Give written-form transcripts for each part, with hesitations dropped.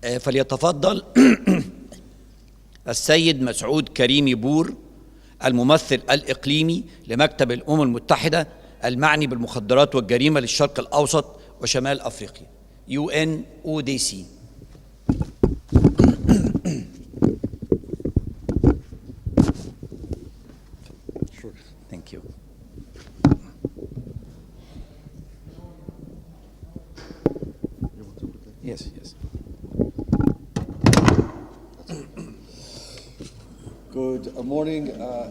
فليتفضل السيد مسعود كريمي بور، الممثل الإقليمي لمكتب الأمم المتحدة المعني بالمخدرات والجريمة للشرق الأوسط وشمال أفريقيا UNODC. Thank you. Yes, yes. Good morning,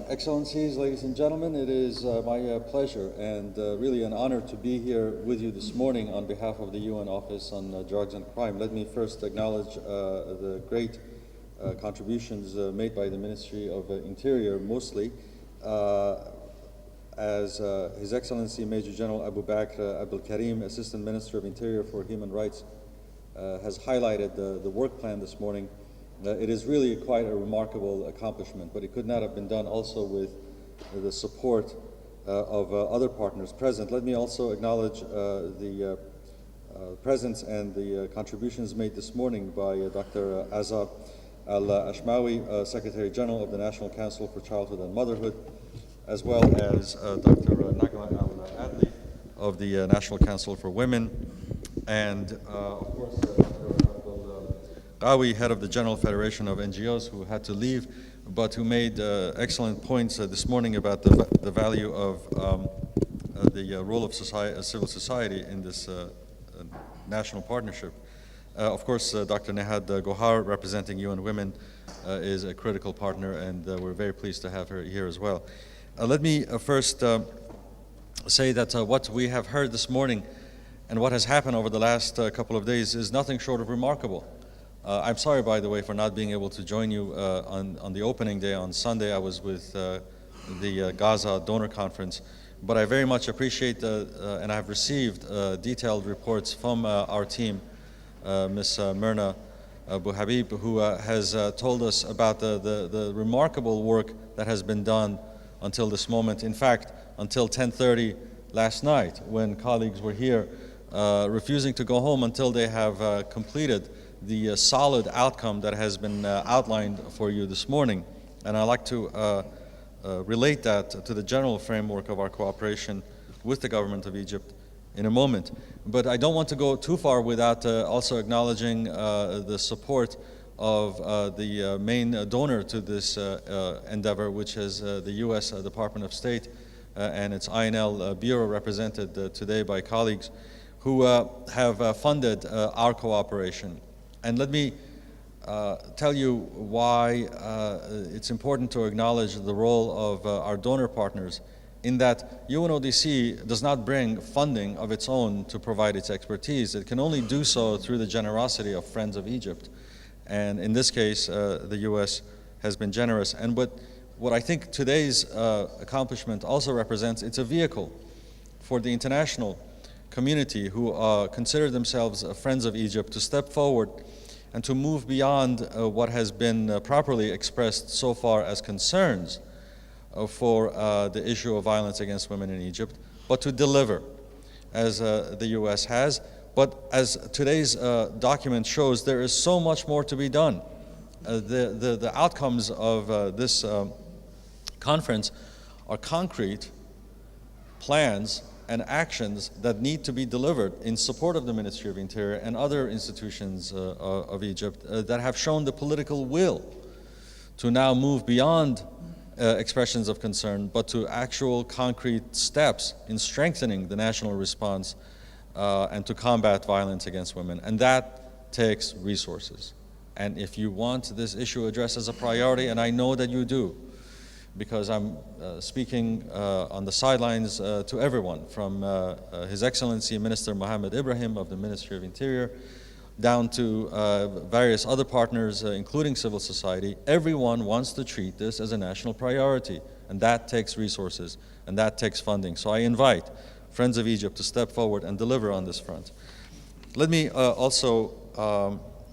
Excellencies, ladies and gentlemen. It is my pleasure and really an honor to be here with you this morning on behalf of the UN Office on Drugs and Crime. Let me first acknowledge the great contributions made by the Ministry of Interior, mostly as His Excellency Major General Abu Bakr Abdul Karim, Assistant Minister of Interior for Human Rights, has highlighted the work plan this morning. It is really quite a remarkable accomplishment, but it could not have been done also with the support of other partners present. Let me also acknowledge the presence and the contributions made this morning by Dr. Azza Al-Ashmawi, Secretary General of the National Council for Childhood and Motherhood, as well as Dr. Nagma Al-Adli of the National Council for Women, and of course Dr. Qawi, head of the General Federation of NGOs, who had to leave, but who made excellent points this morning about the value of the role of civil society in this national partnership. Of course, Dr. Nehad Gohar, representing UN Women, is a critical partner, and we're very pleased to have her here as well. Let me first say that what we have heard this morning and what has happened over the last couple of days is nothing short of remarkable. I'm sorry, by the way, for not being able to join you on the opening day on Sunday. I was with the Gaza Donor Conference, but I very much appreciate and I've received detailed reports from our team, Ms. Myrna Abu Habib, who has told us about the remarkable work that has been done until this moment. In fact, until 10:30 last night, when colleagues were here refusing to go home until they have completed the solid outcome that has been outlined for you this morning. And I'd like to relate that to the general framework of our cooperation with the government of Egypt in a moment. But I don't want to go too far without also acknowledging the support of the main donor to this endeavor, which is the U.S. Department of State and its INL Bureau, represented today by colleagues who have funded our cooperation. And let me tell you why it's important to acknowledge the role of our donor partners, in that UNODC does not bring funding of its own to provide its expertise. It can only do so through the generosity of Friends of Egypt. And in this case, the US has been generous. And what I think today's accomplishment also represents, it's a vehicle for the international community who consider themselves Friends of Egypt to step forward and to move beyond what has been properly expressed so far as concerns for the issue of violence against women in Egypt, but to deliver, as the US has. But as today's document shows, there is so much more to be done. The outcomes of this conference are concrete plans and actions that need to be delivered in support of the Ministry of Interior and other institutions of Egypt that have shown the political will to now move beyond expressions of concern, but to actual concrete steps in strengthening the national response and to combat violence against women. And that takes resources. And if you want this issue addressed as a priority, and I know that you do, because I'm speaking on the sidelines to everyone, from His Excellency Minister Mohammed Ibrahim of the Ministry of Interior, down to various other partners, including civil society. Everyone wants to treat this as a national priority, and that takes resources, and that takes funding. So I invite Friends of Egypt to step forward and deliver on this front. Let me also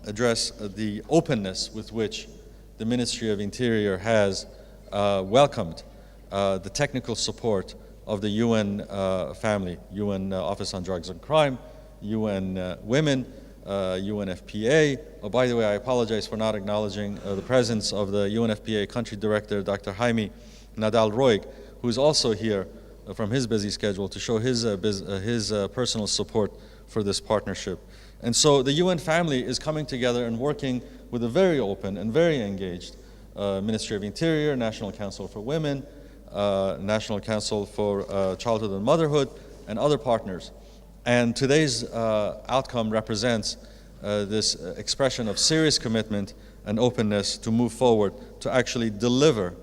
address the openness with which the Ministry of Interior has welcomed the technical support of the UN family, UN Office on Drugs and Crime, UN Women, UNFPA. Oh, by the way, I apologize for not acknowledging the presence of the UNFPA country director, Dr. Jaime Nadal-Roig, who is also here from his busy schedule to show his personal support for this partnership. And so the UN family is coming together and working with a very open and very engaged Ministry of Interior, National Council for Women, National Council for Childhood and Motherhood, and other partners. And today's outcome represents this expression of serious commitment and openness to move forward to actually deliver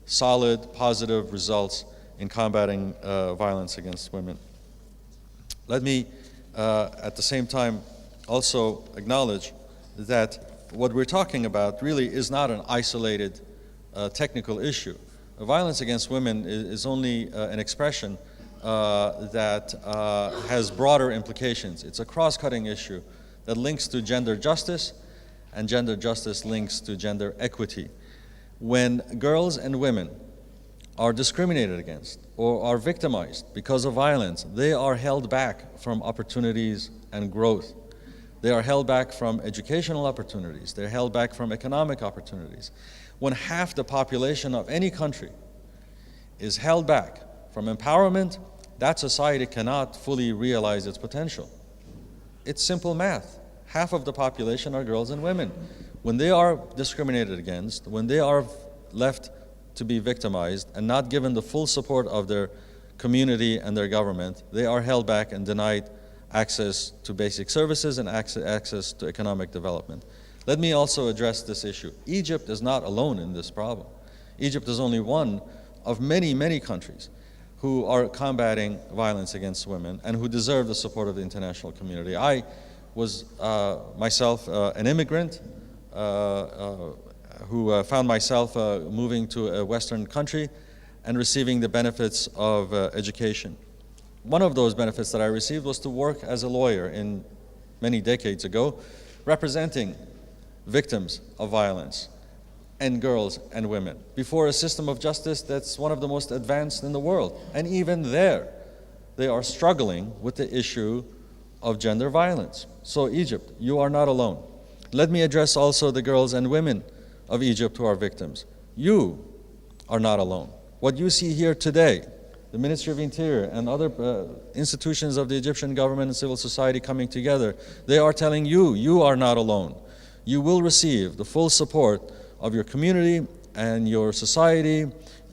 solid, positive results in combating violence against women. Let me, at the same time, also acknowledge that what we're talking about really is not an isolated technical issue. Violence against women is only an expression that has broader implications. It's a cross-cutting issue that links to gender justice, and gender justice links to gender equity. When girls and women are discriminated against or are victimized because of violence, they are held back from opportunities and growth. They are held back from educational opportunities. They're held back from economic opportunities. When half the population of any country is held back from empowerment, that society cannot fully realize its potential. It's simple math. Half of the population are girls and women. When they are discriminated against, when they are left to be victimized and not given the full support of their community and their government, they are held back and denied access to basic services and access to economic development. Let me also address this issue. Egypt is not alone in this problem. Egypt is only one of many, many countries who are combating violence against women and who deserve the support of the international community. I was myself an immigrant who found myself moving to a Western country and receiving the benefits of education. One of those benefits that I received was to work as a lawyer many decades ago, representing victims of violence and girls and women before a system of justice that's one of the most advanced in the world. And even there, they are struggling with the issue of gender violence. So Egypt, you are not alone. Let me address also the girls and women of Egypt who are victims. You are not alone. What you see here today, the Ministry of Interior and other institutions of the Egyptian government and civil society coming together, they are telling you, you are not alone. You will receive the full support of your community and your society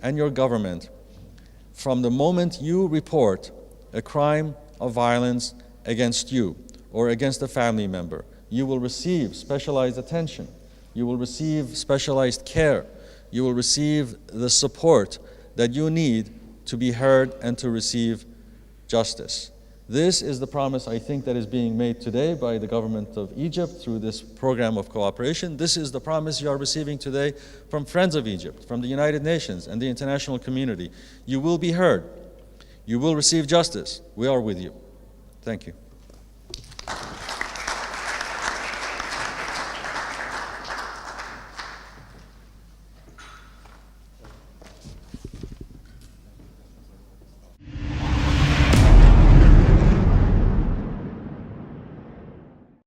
and your government from the moment you report a crime of violence against you or against a family member. You will receive specialized attention. You will receive specialized care. You will receive the support that you need to be heard and to receive justice. This is the promise, I think, that is being made today by the government of Egypt through this program of cooperation. This is the promise you are receiving today from Friends of Egypt, from the United Nations and the international community. You will be heard. You will receive justice. We are with you. Thank you.